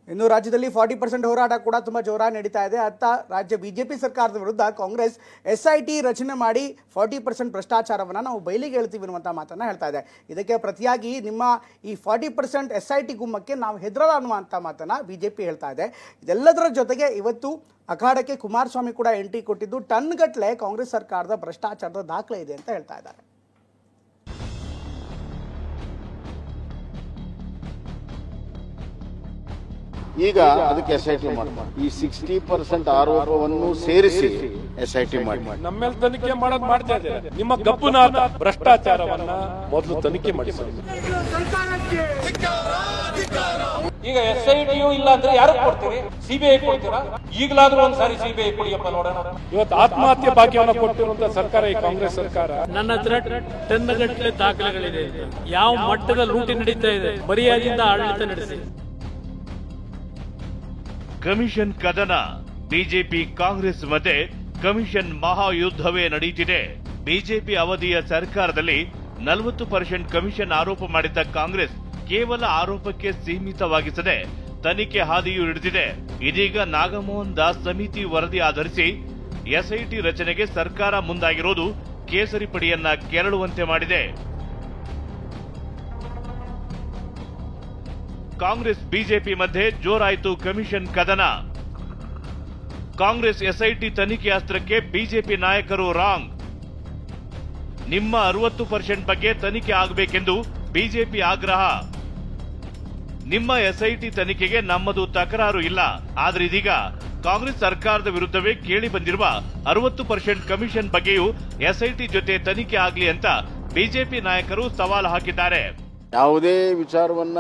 ಇನ್ನು ರಾಜ್ಯದಲ್ಲಿ 40% ಹೋರಾಟ ಕೂಡ ತುಂಬ ಜೋರಾಗಿ ನಡೀತಾ ಇದೆ. ಅತ್ತ ರಾಜ್ಯ ಬಿಜೆಪಿ ಸರ್ಕಾರದ ವಿರುದ್ಧ ಕಾಂಗ್ರೆಸ್ SIT ರಚನೆ ಮಾಡಿ 40% ಭ್ರಷ್ಟಾಚಾರವನ್ನು ನಾವು ಬಯಲಿಗೆ ಹೇಳ್ತೀವಿ ಅನ್ನುವಂಥ ಮಾತನ್ನು ಹೇಳ್ತಾ ಇದೆ. ಇದಕ್ಕೆ ಪ್ರತಿಯಾಗಿ ನಿಮ್ಮ ಈ 40% SIT ಗುಮ್ಮಕ್ಕೆ ನಾವು ಹೆದರಲ್ಲ ಅನ್ನುವಂಥ ಮಾತನ್ನು ಬಿಜೆಪಿ ಹೇಳ್ತಾ ಇದೆ. ಇದೆಲ್ಲದರ ಜೊತೆಗೆ ಇವತ್ತು ಅಖಾಡಕ್ಕೆ ಕುಮಾರಸ್ವಾಮಿ ಕೂಡ ಎಂಟ್ರಿ ಕೊಟ್ಟಿದ್ದು ಟನ್ಗಟ್ಟಲೆ ಕಾಂಗ್ರೆಸ್ ಸರ್ಕಾರದ ಭ್ರಷ್ಟಾಚಾರದ ದಾಖಲೆ ಇದೆ ಅಂತ ಹೇಳ್ತಾ ಇದ್ದಾರೆ. ಈಗ ಅದಕ್ಕೆ SIT ಮಾಡಬಹುದು. ಈ 60% ಆರೋಪವನ್ನು ಸೇರಿಸಿ SIT ಮಾಡಿ ನಮ್ಮೇಲೆ ತನಿಖೆ ಮಾಡೋದು ಮಾಡ್ತಾ ಇದ್ದಾರೆ. ನಿಮ್ಮ ಗಬ್ಬುನಾಥ ಭ್ರಷ್ಟಾಚಾರವನ್ನ ಮೊದಲು ತನಿಖೆ ಮಾಡಿಸಿ. ಈಗ SITಯೂ ಇಲ್ಲ ಅಂದ್ರೆ ಯಾರು ಕೊಡ್ತೀರಿ? CBI ಕೊಡ್ತೀರಾ? ಈಗಲಾದ್ರೂ ಒಂದ್ಸಾರಿ CBI ಕೊಡಿಯಪ್ಪ ನೋಡೋಣ. ಇವತ್ತು ಆತ್ಮಹತ್ಯೆ ಭಾಗ್ಯವನ್ನು ಕೊಟ್ಟಿರುವಂತ ಸರ್ಕಾರ ಈ ಕಾಂಗ್ರೆಸ್ ಸರ್ಕಾರ. ನನ್ನ ಹತ್ರ ಟನ್ಗಟ್ಟಲೆ ದಾಖಲೆಗಳಿದೆ. ಯಾವ ಮಟ್ಟದ ಲೂಟಿ ನಡೀತಾ ಇದೆ, ಮರ್ಯಾದೆಯಿಂದ ಆಡಳಿತ ನಡೆಸಿ. ಕಮಿಷನ್ ಕದನ, ಬಿಜೆಪಿ ಕಾಂಗ್ರೆಸ್ ಮಧ್ಯೆ ಕಮಿಷನ್ ಮಹಾಯುದ್ಧವೇ ನಡೆಯುತ್ತಿದೆ. ಬಿಜೆಪಿ ಅವಧಿಯ ಸರ್ಕಾರದಲ್ಲಿ 40% ಕಮಿಷನ್ ಆರೋಪ ಮಾಡಿದ್ದ ಕಾಂಗ್ರೆಸ್ ಕೇವಲ ಆರೋಪಕ್ಕೆ ಸೀಮಿತವಾಗಿಸದೆ ತನಿಖೆ ಹಾದಿಯೂ ಹಿಡಿದಿದೆ. ಇದೀಗ ನಾಗಮೋಹನ್ ದಾಸ್ ಸಮಿತಿ ವರದಿ ಆಧರಿಸಿ SIT ರಚನೆಗೆ ಸರ್ಕಾರ ಮುಂದಾಗಿರೋದು ಕೇಸರಿ ಪಡಿಯನ್ನ ಕೆರಳುವಂತೆ ಮಾಡಿದೆ. ಕಾಂಗ್ರೆಸ್ ಬಿಜೆಪಿ ಮಧ್ಯೆ ಜೋರಾಯಿತು ಕಮಿಷನ್ ಕದನ. ಕಾಂಗ್ರೆಸ್ SIT ತನಿಖೆ ಅಸ್ತ್ರಕ್ಕೆ ಬಿಜೆಪಿ ನಾಯಕರು ರಾಂಗ್. ನಿಮ್ಮ 60% ಬಗ್ಗೆ ತನಿಖೆ ಆಗಬೇಕೆಂದು ಬಿಜೆಪಿ ಆಗ್ರಹ. ನಿಮ್ಮ SIT ತನಿಖೆಗೆ ನಮ್ಮದು ತಕರಾರು ಇಲ್ಲ, ಆದ್ರೆ ಇದೀಗ ಕಾಂಗ್ರೆಸ್ ಸರ್ಕಾರದ ವಿರುದ್ಧವೇ ಕೇಳಿ ಬಂದಿರುವ 60% ಕಮಿಷನ್ ಬಗ್ಗೆಯೂ SIT ಜೊತೆ ತನಿಖೆ ಆಗಲಿ ಅಂತ ಬಿಜೆಪಿ ನಾಯಕರು ಸವಾಲು ಹಾಕಿದ್ದಾರೆ. ಯಾವುದೇ ವಿಚಾರವನ್ನ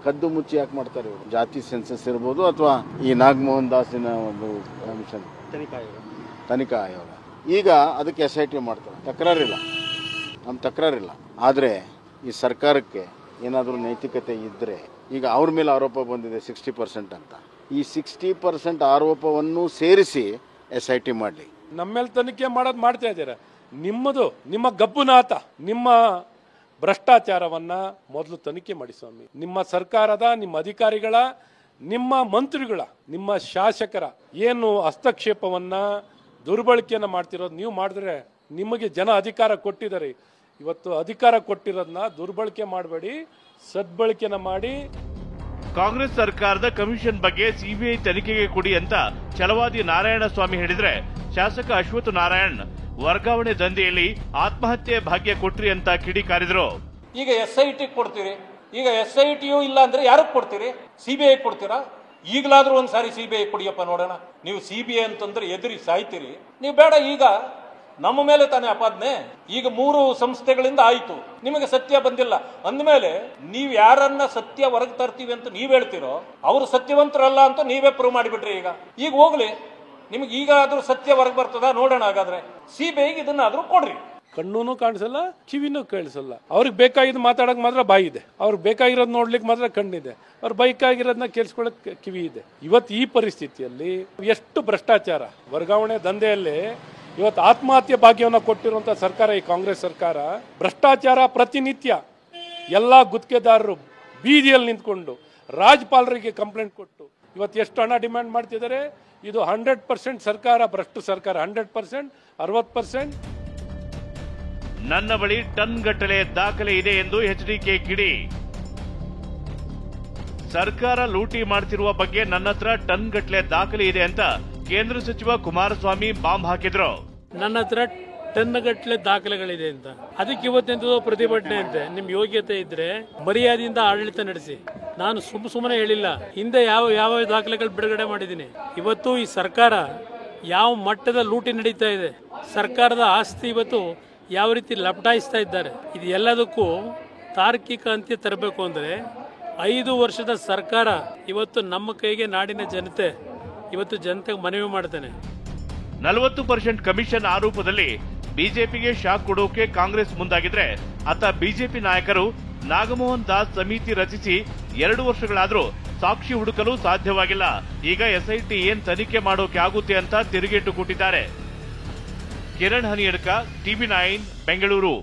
ಕದ್ದು ಮುಚ್ಚಿ ಯಾಕೆ ಮಾಡ್ತಾರೆ ಇವರು? ಜಾತಿ ಸೆನ್ಸಸ್ ಇರ್ಬೋದು ಅಥವಾ ಈ ನಾಗಮೋಹನ್ ದಾಸಿನ ಒಂದು ಕಮಿಷನ್ ತನಿಖಾ ಆಯೋಗ, ಈಗ ಅದಕ್ಕೆ SIT ಮಾಡ್ತಾರೆ. ತಕರಾರಿಲ್ಲ, ನಮ್ಮ ತಕರಾರಿಲ್ಲ. ಆದರೆ ಈ ಸರ್ಕಾರಕ್ಕೆ ಏನಾದರೂ ನೈತಿಕತೆ ಇದ್ದರೆ, ಈಗ ಅವ್ರ ಮೇಲೆ ಆರೋಪ ಬಂದಿದೆ 60% ಅಂತ, ಈ 60% ಆರೋಪವನ್ನು ಸೇರಿಸಿ SIT ಮಾಡಲಿ. ನಮ್ಮೇಲೆ ತನಿಖೆ ಮಾಡೋದು ಮಾಡ್ತಾ ಇದ್ದಾರೆ. ನಿಮ್ಮ ಗಬ್ಬುನಾಥ, ನಿಮ್ಮ ಭ್ರಷ್ಟಾಚಾರವನ್ನ ಮೊದಲು ತನಿಖೆ ಮಾಡಿ ಸ್ವಾಮಿ. ನಿಮ್ಮ ಸರ್ಕಾರದ, ನಿಮ್ಮ ಅಧಿಕಾರಿಗಳ, ನಿಮ್ಮ ಮಂತ್ರಿಗಳ, ನಿಮ್ಮ ಶಾಸಕರ ಏನು ಹಸ್ತಕ್ಷೇಪವನ್ನ ದುರ್ಬಳಕೆಯನ್ನ ಮಾಡ್ತಿರೋದು ನೀವು ಮಾಡಿದ್ರೆ, ನಿಮಗೆ ಜನ ಅಧಿಕಾರ ಕೊಟ್ಟಿದ್ದಾರೆ. ಇವತ್ತು ಅಧಿಕಾರ ಕೊಟ್ಟಿರೋದನ್ನ ದುರ್ಬಳಕೆ ಮಾಡಬೇಡಿ, ಸದ್ಬಳಕೆನ ಮಾಡಿ. ಕಾಂಗ್ರೆಸ್ ಸರ್ಕಾರದ ಕಮಿಷನ್ ಬಗ್ಗೆ CBI ತನಿಖೆಗೆ ಕೊಡಿ ಅಂತ ಛಲವಾದಿ ನಾರಾಯಣ ಸ್ವಾಮಿ ಹೇಳಿದ್ರೆ, ಶಾಸಕ ಅಶ್ವಥ್ ನಾರಾಯಣ್ ವರ್ಗಾವಣೆ ದಂಧೆಯಲ್ಲಿ ಆತ್ಮಹತ್ಯೆ ಭಾಗ್ಯ ಕೊಟ್ರಿ ಅಂತ ಕಿಡಿಕಾರಿದ್ರು. ಈಗ SIT ಕೊಡ್ತೀರಿ? ಈಗ SITಯೂ ಇಲ್ಲ ಅಂದ್ರೆ ಯಾರು ಕೊಡ್ತೀರಿ? CBI ಕೊಡ್ತೀರಾ? ಈಗಲಾದ್ರೂ ಒಂದ್ಸಾರಿ CBI ಕೊಡಿಯಪ್ಪ ನೋಡೋಣ. ನೀವು CBI ಅಂತಂದ್ರೆ ಎದುರಿ ಸಾಯ್ತೀರಿ. ನೀವು ಬೇಡ. ಈಗ ನಮ್ಮ ಮೇಲೆ ತಾನೇ ಅಪಾದನೆ. ಈಗ 3 ಸಂಸ್ಥೆಗಳಿಂದ ಆಯ್ತು, ನಿಮಗೆ ಸತ್ಯ ಬಂದಿಲ್ಲ ಅಂದಮೇಲೆ ನೀವು ಯಾರನ್ನ ಸತ್ಯ ಹೊರಗೆ ತರ್ತೀವಿ ಅಂತ ನೀವ್ ಹೇಳ್ತೀರೋ ಅವರು ಸತ್ಯವಂತರಲ್ಲ ಅಂತ ನೀವೇ ಪ್ರೂವ್ ಮಾಡಿಬಿಟ್ರಿ. ಈಗ ಹೋಗ್ಲಿ, ನಿಮ್ಗೆ ಈಗಾದ್ರೂ ಸತ್ಯ ಹೊರಗೆ ಬರ್ತದ ನೋಡೋಣ. ಹಾಗಾದ್ರೆ CBIಗೆ ಇದನ್ನಾದ್ರೂ ಕೊಡ್ರಿ. ಕಣ್ಣೂ ಕಾಣಿಸಲ್ಲ, ಕಿವಿನೂ ಕೇಳಿಸಲ್ಲ. ಅವ್ರಿಗೆ ಬೇಕಾಗಿದ್ದು ಮಾತಾಡಕ್ ಮಾತ್ರ ಬಾಯಿ ಇದೆ, ಅವ್ರಿಗೆ ಬೇಕಾಗಿರೋದು ನೋಡ್ಲಿಕ್ಕೆ ಮಾತ್ರ ಕಣ್ಣಿದೆ, ಅವ್ರ ಬೇಕಾಗಿರೋದನ್ನ ಕೇಳಿಸ್ಕೊಳಕ್ ಕಿವಿ ಇದೆ. ಇವತ್ತು ಈ ಪರಿಸ್ಥಿತಿಯಲ್ಲಿ ಎಷ್ಟು ಭ್ರಷ್ಟಾಚಾರ, ವರ್ಗಾವಣೆ ದಂಧೆಯಲ್ಲಿ ಇವತ್ತು ಆತ್ಮಹತ್ಯೆ ಭಾಗ್ಯವನ್ನು ಕೊಟ್ಟಿರುವಂತ ಸರ್ಕಾರ ಈ ಕಾಂಗ್ರೆಸ್ ಸರ್ಕಾರ. ಭ್ರಷ್ಟಾಚಾರ ಪ್ರತಿನಿತ್ಯ ಎಲ್ಲಾ ಗುತ್ತಿಗೆದಾರರು ಬೀದಿಯಲ್ಲಿ ನಿಂತ್ಕೊಂಡು ರಾಜ್ಯಪಾಲರಿಗೆ ಕಂಪ್ಲೇಂಟ್ ಕೊಟ್ಟು ಇವತ್ತು ಎಷ್ಟು ಹಣ ಡಿಮ್ಯಾಂಡ್ ಮಾಡ್ತಿದ್ದಾರೆ. ಇದು 100% ಸರ್ಕಾರ ಭ್ರಷ್ಟ ಸರ್ಕಾರ. 100%, 60%. ನನ್ನ ಬಳಿ ಟನ್ ಗಟ್ಟಲೆ ದಾಖಲೆ ಇದೆ ಎಂದು HDK ಕಿಡಿ. ಸರ್ಕಾರ ಲೂಟಿ ಮಾಡ್ತಿರುವ ಬಗ್ಗೆ ನನ್ನ ಹತ್ರ ಟನ್ ಗಟ್ಟಲೆ ದಾಖಲೆ ಇದೆ ಅಂತ ಕೇಂದ್ರ ಸಚಿವ ಕುಮಾರಸ್ವಾಮಿ ಬಾಂಬ್ ಹಾಕಿದ್ರು. ನನ್ನ ಹತ್ರ ಟನ್ಗಟ್ಟಲೆ ದಾಖಲೆಗಳಿದೆ ಅಂತ. ಅದಕ್ಕೆ ಇವತ್ತೆಂತದೋ ಪ್ರತಿಭಟನೆ ಅಂತೆ. ನಿಮ್ ಯೋಗ್ಯತೆ ಇದ್ರೆ ಮರ್ಯಾದೆಯಿಂದ ಆಡಳಿತ ನಡೆಸಿ. ನಾನು ಸುಮ್ಮನೆ ಹೇಳಿಲ್ಲ, ಹಿಂದೆ ಯಾವ ದಾಖಲೆಗಳು ಬಿಡುಗಡೆ ಮಾಡಿದ್ದೀನಿ. ಇವತ್ತು ಈ ಸರ್ಕಾರ ಯಾವ ಮಟ್ಟದ ಲೂಟಿ ನಡೀತಾ ಇದೆ, ಸರ್ಕಾರದ ಆಸ್ತಿ ಇವತ್ತು ಯಾವ ರೀತಿ ಲಪಟಾಯಿಸ್ತಾ ಇದ್ದಾರೆ, ಇದು ಎಲ್ಲದಕ್ಕೂ ತಾರ್ಕಿಕ ಅಂತ್ಯ ತರಬೇಕು ಅಂದ್ರೆ 5 ವರ್ಷದ ಸರ್ಕಾರ ಇವತ್ತು ನಮ್ಮ ಕೈಗೆ ನಾಡಿನ ಜನತೆ ಇವತ್ತು ಜನತೆಗೆ ಮನವಿ ಮಾಡ್ತಾನೆ. 40% ಕಮಿಷನ್ ಆರೋಪದಲ್ಲಿ ಬಿಜೆಪಿಗೆ ಶಾಕ್ ಕೊಡೋಕೆ ಕಾಂಗ್ರೆಸ್ ಮುಂದಾಗಿದ್ರೆ, ಅತ್ತ ಬಿಜೆಪಿ ನಾಯಕರು ನಾಗಮೋಹನ್ ದಾಸ್ ಸಮಿತಿ ರಚಿಸಿ 2 ವರ್ಷಗಳಾದ್ರೂ ಸಾಕ್ಷಿ ಹುಡುಕಲು ಸಾಧ್ಯವಾಗಿಲ್ಲ. ಈಗ SIT ಏನ್ ತನಿಖೆ ಮಾಡೋಕೆ ಆಗುತ್ತೆ ಅಂತ ತಿರುಗೇಟು ಕೊಟ್ಟಿದ್ದಾರೆ. ಕಿರಣ್ ಹನಿಯಡ್ಕ, TV9 ಬೆಂಗಳೂರು.